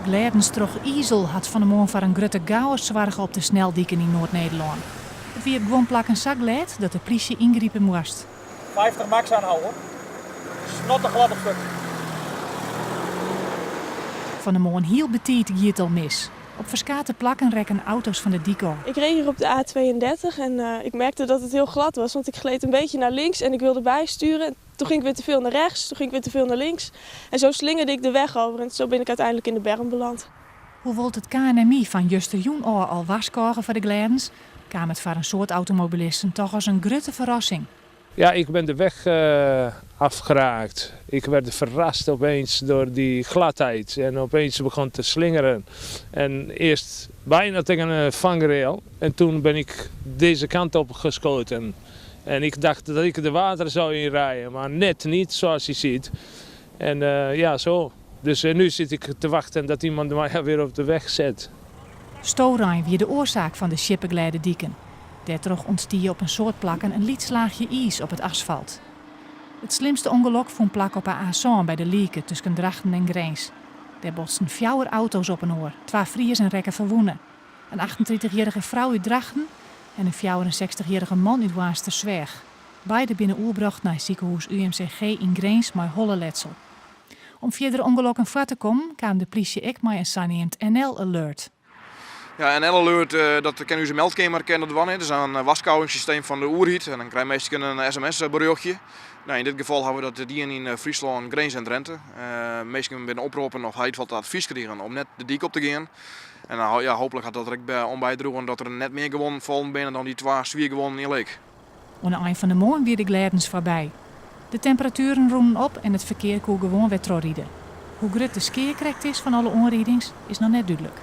Gledens troch Isel had van de morgen voor een grote chaos zorgen op de sneldieken in Noord-Nederland. Het wie gewoon plak en zak leed dat de politie ingrijpen moest. 50 max aanhouden. Snottig glad op stuk. Van de morgen heel betiet giet het al mis. Op verskate plakken rekken auto's van de Dico. Ik reed hier op de A32 en ik merkte dat het heel glad was, want ik gleed een beetje naar links en ik wilde bijsturen. Toen ging ik weer te veel naar rechts, toen ging ik weer te veel naar links. En zo slingerde ik de weg over en zo ben ik uiteindelijk in de berm beland. Hoe wilt het KNMI van Juster al waarschuwen voor de Gledens, kwam het voor een soort automobilisten toch als een grote verrassing. Ja, ik ben de weg afgeraakt. Ik werd verrast opeens door die gladheid en opeens begon te slingeren. En eerst bijna tegen een vangrail en toen ben ik deze kant op geschoten. En ik dacht dat ik de water zou inrijden, maar net niet zoals je ziet. En ja, zo. Dus nu zit ik te wachten dat iemand mij weer op de weg zet. Storijn wie de oorzaak van de Schipperglijde dieken. Daardoor ontstie op een soort plakken een lietslaagje ijs op het asfalt. Het slimste ongeluk vond plak op een A1 bij de Lieke tussen Drachten en Greens. Daar botsten 4 auto's op een oor, 2 Friers en rekken verwoenen. Een 38-jarige vrouw uit Drachten en een 64-jarige man uit Waastersweg. Beide binnen oerbracht naar het ziekenhuis UMCG in Greens met holle letsel. Om verdere ongelukken voor te komen, kwam de politie ook met een zogenaamd NL-alert. Ja, NL-alert, dat kan u zijn meldkamer kennen dat is een waskouwingssysteem van de oerhiet. En dan krijg je meestal een sms-berichtje. Nou, in dit geval hebben we dat in Friesland, Greens en Drenthe. Meestal binnen oproepen of hij het advies krijgen om net de dik op te gaan. En ja, hopelijk gaat dat er ook bijdroegen dat er net meer gewonnen vallen binnen dan die 2 zwier gewonnen in leek. Aan het eind van de morgen weer de Gledens voorbij. De temperaturen roemen op en het verkeer kon gewoon weer terugrijden. Hoe groot de skeerkrekt is van alle onrijdings is nog net duidelijk.